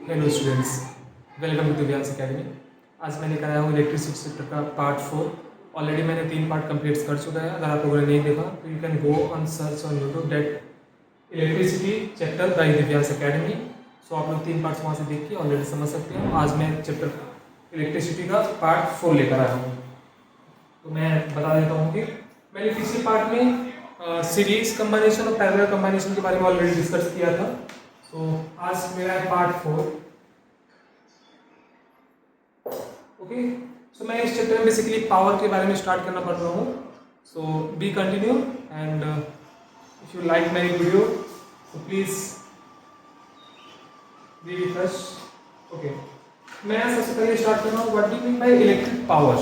Hello students, welcome to Divyansh academy. आज मैं लेकर आया हूँ इलेक्ट्रिसिटी चैप्टर का पार्ट 4। ऑलरेडी मैंने 3 पार्ट कंप्लीट कर चुका है। अगर आप लोगों ने नहीं देखा तो you can go on search on YouTube that electricity chapter by Divyansh Academy. So आप लोग 3 पार्ट्स वहाँ से देख के ऑलरेडी समझ सकते हैं। आज मैं चैप्टर इलेक्ट्रिसिटी का पार्ट 4 लेकर आया हूँ। तो मैं बता देता हूँ कि मैंने पिछले पार्ट में सीरीज कंबाइनेशन और पैरेलल कंबाइनेशन के बारे में ऑलरेडी डिस्कस किया था। सो आज मेरा है पार्ट 4। ओके, सो मैं इस चैप्टर में बेसिकली पावर के बारे में स्टार्ट करना पड़ रहा हूँ। So be continue and if you like my video तो please be with us. Okay, मैं सबसे पहले स्टार्ट कर रहा हूँ what do mean by electric power.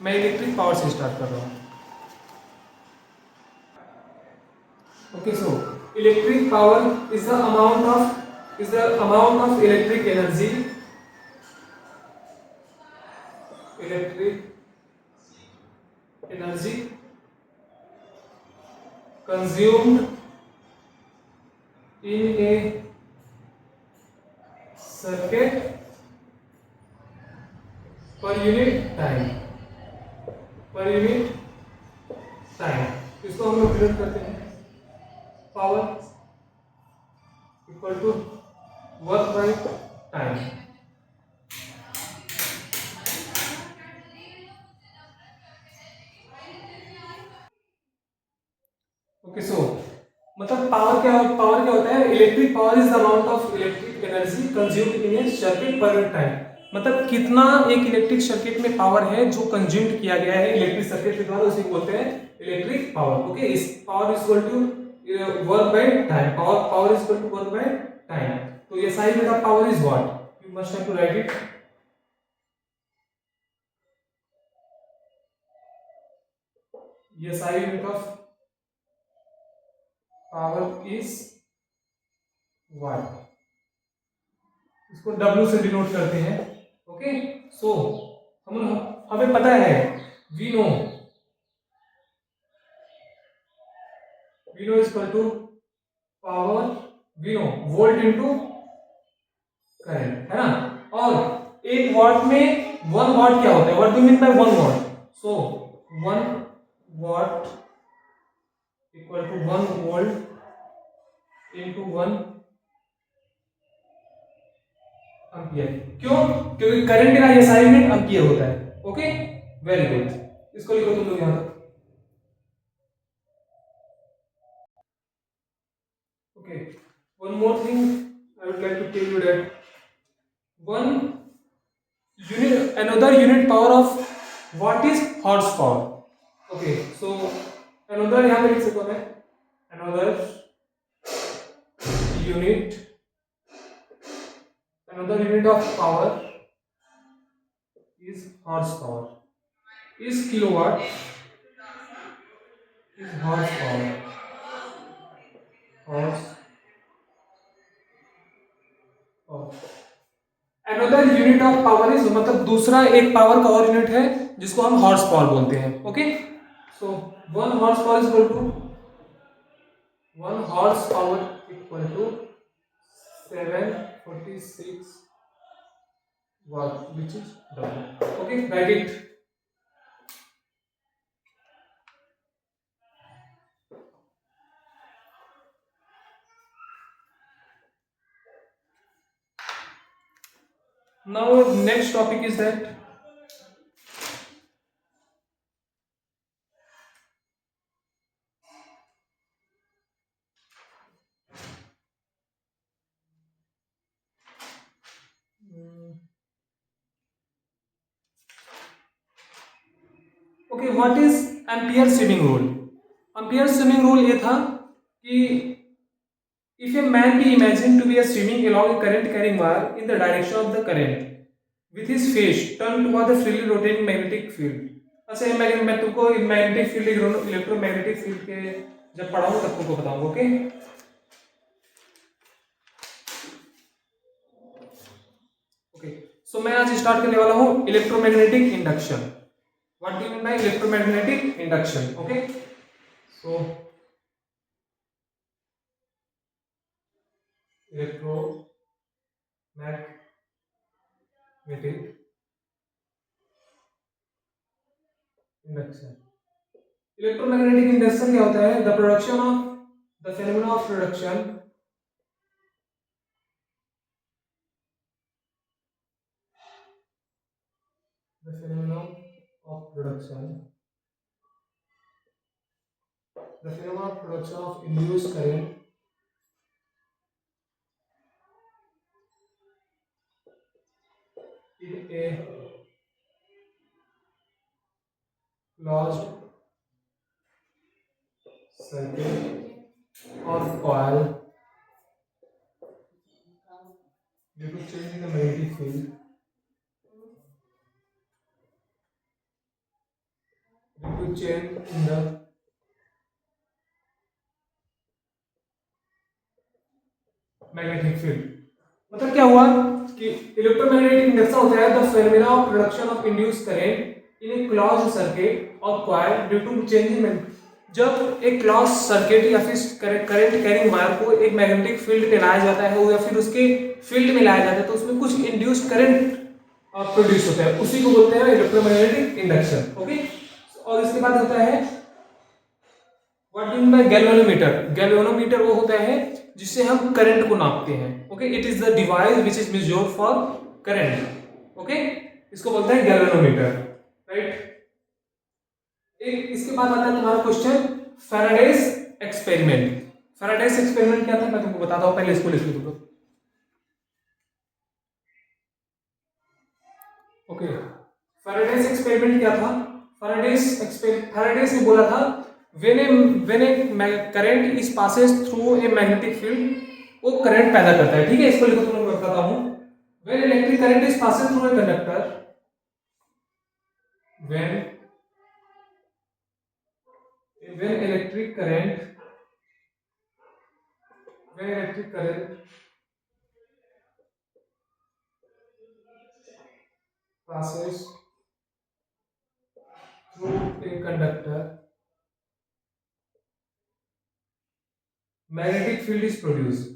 मैं इलेक्ट्रिक पावर से स्टार्ट कर रहा हूँ। Okay, so electric power is the amount of electric energy consumed in a circuit per unit time। इसको हम लोग डिनोट करते हैं power equal to work by time. Okay, so मतलब पावर क्या होता है? Electric power is the amount of electric energy consumed in a circuit per time. मतलब कितना एक इलेक्ट्रिक सर्किट में पावर है जो कंज्यूम्ड किया गया है इलेक्ट्रिक सर्किट के द्वारा, उसे बोलते हैं इलेक्ट्रिक पावर। ओके, इस power is equal to work by time. Power is equal to work by time. तो ये साइन में power is what, you must have to write it. ये साइन unit of power is what, इसको W से denote करते हैं। ओके, सो हमें पता है, we know is equal to power, we know volt into current, है ना। और एक वॉट में 1 वॉट क्या होता है? What do mean by 1 watt? So 1 watt equal to 1 volt into 1 ampere. क्यों? क्योंकि करंट का ये साइन यूनिट एम्पियर होता है। ओके, वेरी गुड, इसको लिखो तुम लोग यहां पर। Okay, one more thing I would like to tell you that another unit power of what is horsepower. Okay, so another यहाँ पे लिख सकता हूँ मैं, another unit of power is horsepower, is kilowatt, is horsepower, another unit of power is, मतलब दूसरा एक power का और यूनिट है जिसको हम हॉर्स पावर बोलते हैं। Okay, so 1 horse power is equal to 1 horse power equal to 746 watt, which is W. Okay, write it. Now next topic is that okay, what is ampere swimming rule? ampere swimming rule ये था कि if a man be imagined to be swimming along a current carrying wire in the direction of the current with his face turned toward the freely rotating magnetic field। अच्छा, मैं तुमको magnetic field, electromagnetic field के जब पढ़ाऊंगा तब तुमको बताऊंगा। Okay, okay, सो मैं आज स्टार्ट करने वाला हूँ electromagnetic induction. What do you mean by electromagnetic induction? Okay, so electromagnetic magnetic induction. Electromagnetic induction क्या होता है? The production of the phenomena of production the phenomenon of production the phenomenon of production of induced current in a closed circuit or coil due to change in the magnetic field due to change in the magnetic field. मतलब क्या हुआ कि electromagnetic induction होता है the phenomena of production of induced current in a closed circuit और coil due to changing. जब एक close circuit या फिर करंट कैरिंग वायर को एक मैग्नेटिक फील्ड में लाया जाता है या फिर उसके फील्ड में लाया जाता है तो उसमें कुछ इंड्यूस्ड करंट प्रोड्यूस होता है, उसी को बोलते हैं इलेक्ट्रोमैग्नेटिक इंडक्शन। ओके, और इसके बाद होता है what do mean bye galvanometer. Galvanometer वो होता है जिससे हम करंट को नापते हैं। Okay, it is the device which is measured for current. Okay, इसको बोलते हैं गैल्वेनोमीटर, राइट। एक इसके बाद आता है तुम्हारा question Faraday's experiment. Faraday's experiment क्या था मैं तुमको बताता हूं, पहले इसको लिख लो। ओके, फैराडेज एक्सपेरिमेंट क्या था? फैराडेज ने बोला था when a current is passes through a magnetic field, वो करंट पैदा करता है। ठीक है, इसको लिखो, तुमको बताता हूं। when electric current is passes through a conductor when electric current passes through a conductor, magnetic field is produced।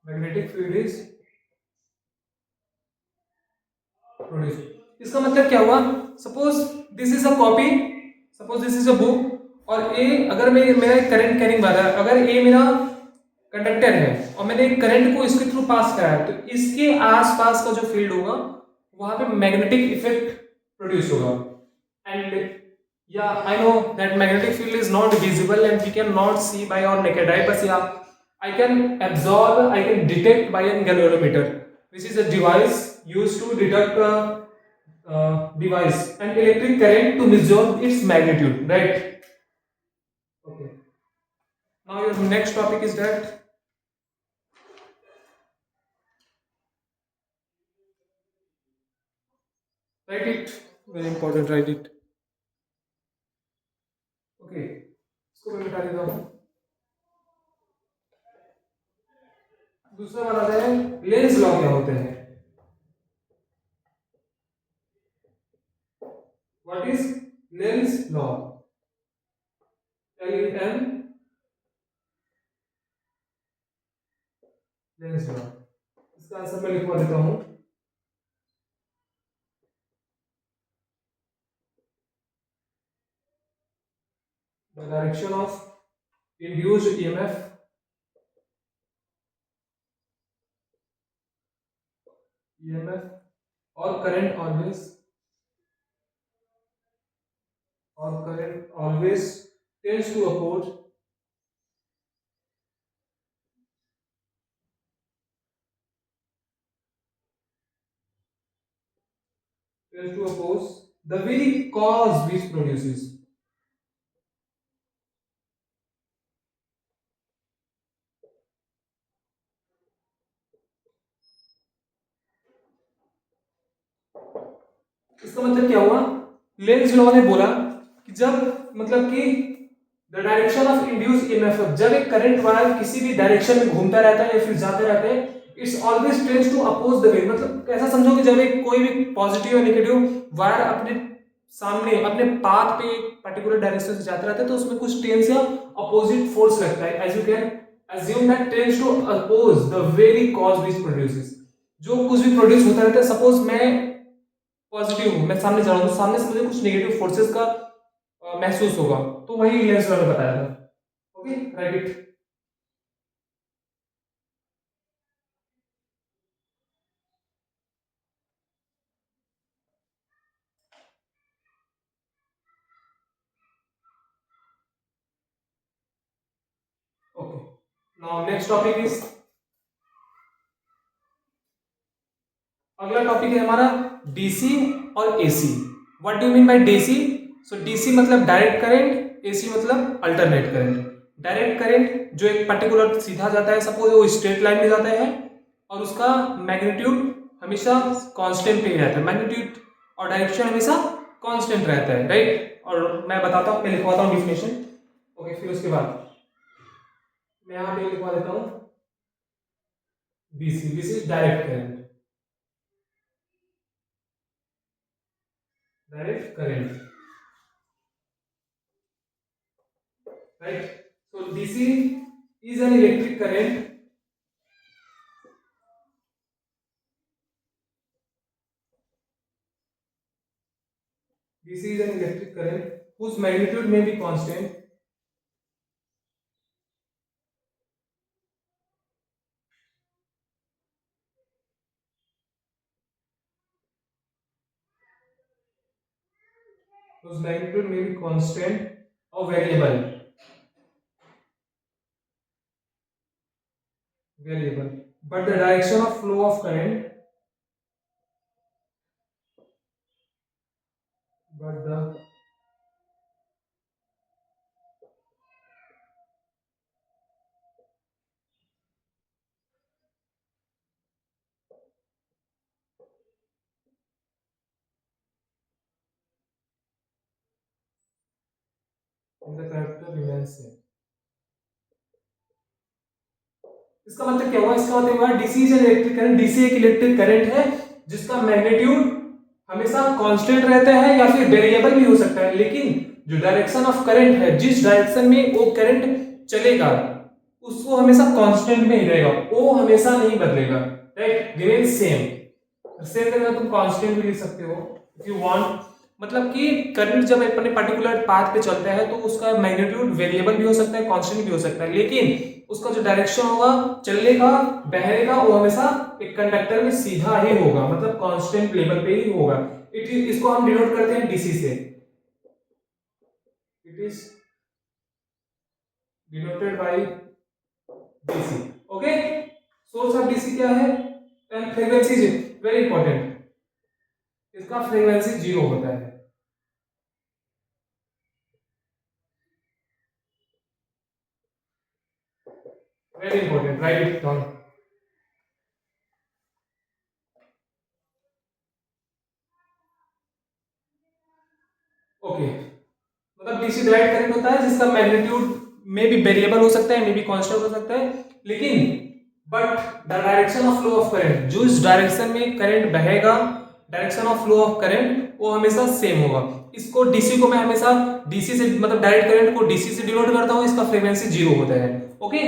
magnetic field is produced। इसका मतलब क्या हुआ? Suppose this is a copy, suppose this is a book, और ए अगर मेरा current carrying वाला है, अगर ए मेरा कंडक्टर है और मैंने एक करंट को इसके थ्रू पास कराया तो इसके आसपास का जो फील्ड होगा वहां पे मैग्नेटिक इफेक्ट प्रोड्यूस होगा। And yeah, I know that magnetic field is not visible and we can not see by our naked eye, but yeah, I can absorb, I can detect by a galvanometer, which is a device used to detect device and electric current to measure its magnitude, right? Okay. Now your next topic is that write it. Very important, write it. Okay. इसको मैं मिटा देता हूँ। दूसरा बनाते हैं Lenz law क्या होते हैं। What is Lenz's law? LEN Lenz's law। इसका आंसर मैं लिखवा देता हूँ। The direction of induced EMF or current always tends to oppose the very cause which produces। इसका मतलब क्या हुआ? लेंज लॉ ने बोला कि जब मतलब कि the direction of induced EMF, जब एक करंट वायर किसी भी डायरेक्शन में घूमता रहता है या फिर जाते रहते हैं, it's always tends to oppose the way. मतलब ऐसा समझो कि जब एक कोई भी पॉजिटिव या नेगेटिव वायर अपने सामने अपने पाथ पे एक पर्टिकुलर डायरेक्शन से जाता रहता है तो उसमें कुछ टेंस या अपोजिट फोर्स लगता है। As you can assume that tends to oppose the very cause which produces. जो कुछ भी प्रोड्यूस होता रहता है, सपोज मैं पॉजिटिव हूँ, मैं सामने जा रहा हूँ, तो सामने से मुझे कुछ नेगेटिव फोर्सेस का महसूस होगा, तो वही लेंस मैंने बताया था। Okay, right it. Okay, now next topic is, अगला टॉपिक है हमारा डीसी और AC. What do you mean by DC? So DC मतलब डायरेक्ट करंट, एसी मतलब अल्टरनेट करंट। डायरेक्ट करंट जो एक पर्टिकुलर सीधा जाता है, सपोज वो स्ट्रेट लाइन में जाता है और उसका मैग्नीट्यूड हमेशा कांस्टेंट पे ही रहता है, मैग्नीट्यूड और डायरेक्शन हमेशा कांस्टेंट रहता है, राइट। और मैं बताता हूँ, मैं लिखवाता हूँ डिफिनेशन। ओके, फिर उसके बाद मैं यहाँ पे लिखवा देता हूँ DC, this is direct current, direct current, right? So DC is an electric current. DC is an electric current whose magnitude may be constant. Whose magnitude may be constant or variable. Variable. But the direction of flow of current. But the character remains same. इसका मतलब क्या हुआ? इसका मतलब हुआ DC is an electric current. DC एक electric current है जिसका मैग्नीट्यूड हमेशा कांस्टेंट रहता है या फिर वेरिएबल भी हो सकता है, लेकिन जो डायरेक्शन ऑफ करंट है, जिस डायरेक्शन में वो करंट चलेगा, उसको हमेशा कांस्टेंट में ही रहेगा, वो हमेशा नहीं बदलेगा, राइट, रिमेन सेम। सेम करना तुम कांस्टेंट भी लिख सकते हो इफ यू वांट। मतलब कि करंट जब अपने पर्टिकुलर पाथ पे चलता है तो उसका मैग्नीट्यूड वेरिएबल भी हो सकता है, कांस्टेंट भी हो सकता है, लेकिन उसका जो डायरेक्शन होगा चलने का, बहने का, वो हमेशा एक कंडक्टर में सीधा ही होगा, मतलब कांस्टेंट लेवल पे ही होगा। इसको हम डिनोट करते हैं डीसी से। It is denoted by DC. Okay, source of DC क्या है? एंड फ्रीक्वेंसी वेरी इंपॉर्टेंट, इसका फ्रीक्वेंसी जीरो होता है। Very important, right it down. Okay, मतलब डीसी डायरेक्ट करंट होता है जिसका मैग्नीट्यूड में भी वेरिएबल हो सकता है, मे बी कांस्टेंट हो सकता है, लेकिन but the direction of flow of current, जो इस डायरेक्शन में करंट बहेगा, direction of flow of current वो हमेशा सेम होगा। इसको डीसी को मैं हमेशा डीसी से, मतलब डायरेक्ट करंट को डीसी से डिनोट करता हूं, इसका फ्रीक्वेंसी जीरो होता है। Okay,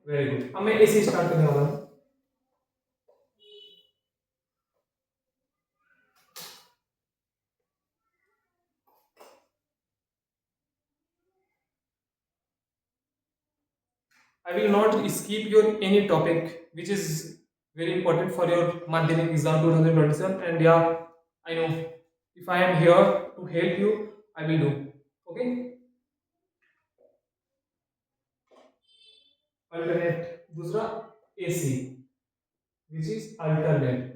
very good. अब मैं एसी स्टार्ट करने वाला हूं। I will not skip your any topic which is very important for your Madhyamik exam 2027. And yeah, I know if I am here to help you, I will do. Okay, alternate, दूसरा AC, which is alternate.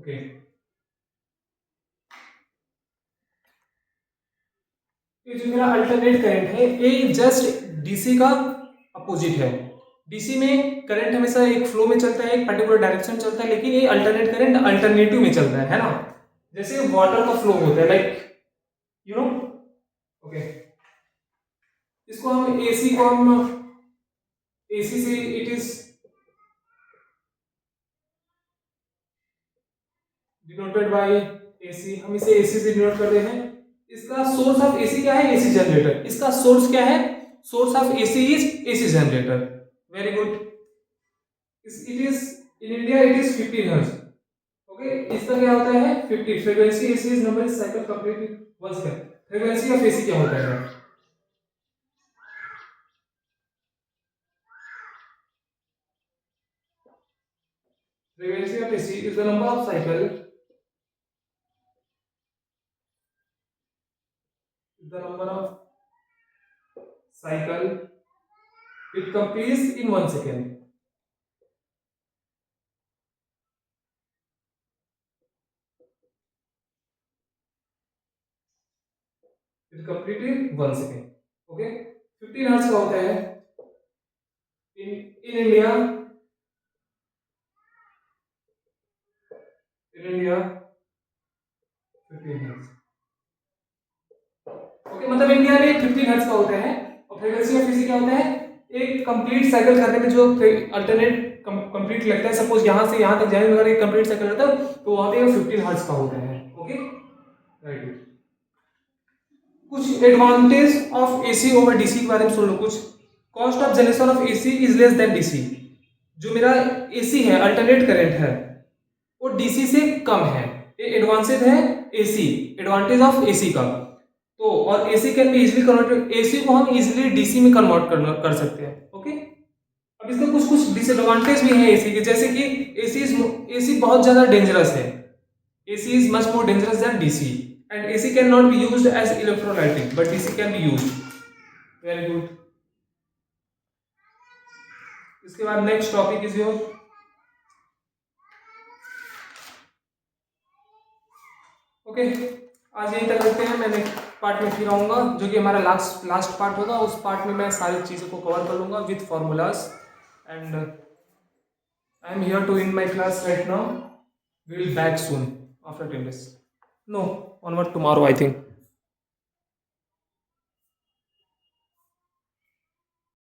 Okay, ये जो मेरा alternate current है ये just DC का opposite है। DC में current हमेशा एक फ्लो में चलता है, एक पर्टिकुलर डायरेक्शन चलता है, लेकिन ये अल्टरनेट करंट अल्टरनेटिव में चलता है ना, जैसे वाटर का फ्लो होता है, लाइक यू नो। ओके, इसको हम एसी को हम एसी से it is denoted by AC, हम इसे एसी से डिनोट करते हैं। इसका सोर्स ऑफ एसी क्या है? AC generator. इसका सोर्स क्या है? Source of AC is AC generator. Very good. It is in India it is 15 hertz. Okay, इसका क्या होता है? 50 frequency. AC is number cycle complete one second. Frequency of AC क्या होता है? Frequency of AC is the number of cycle, the number of cycle it completes in 1 second. It complete in 1 second. Okay, 15 hertz का होता है in India. In India 15 hertz. Okay, मतलब India में 15 hertz का होता है। और फ्रीक्वेंसी ऑफ इसी क्या होता है? एक कंप्लीट साइकिल करने में जो अल्टरनेट कंप्लीट लगता है, सपोज यहां से यहां तक जाने में अगर एक कंप्लीट साइकिल रहता है तो वहां पे 15 हर्ट्ज का होता है। Okay, right. कुछ advantage of AC over DC के बारे में सुन लो कुछ। Cost of generation of AC is less than DC. जो मेरा एसी है, अल्टरनेट करंट है, वो डीसी से कम है। ये एडवांटेज है एसी, एडवांटेज ऑफ एसी का। तो और AC can be easily convert, AC को हम इजीली डीसी में कन्वर्ट कर सकते हैं। ओके, अब इसके कुछ कुछ डिसएडवांटेज भी है एसी के, जैसे कि एसी बहुत ज्यादा डेंजरस है। AC is much more dangerous than DC, and AC cannot be used as electrolytic, but DC can be used. Very good. इसके बाद next topic is your. Okay, आज यहीं तक रखते हैं। मैं नेक्स्ट पार्ट में फिर आऊँगा, जो कि हमारा लास्ट पार्ट होगा। उस पार्ट में मैं सारी चीज़ों को कवर कर लूँगा with formulas. And I am here to in my class right now. We will back soon after 10 days. No, onward tomorrow I think.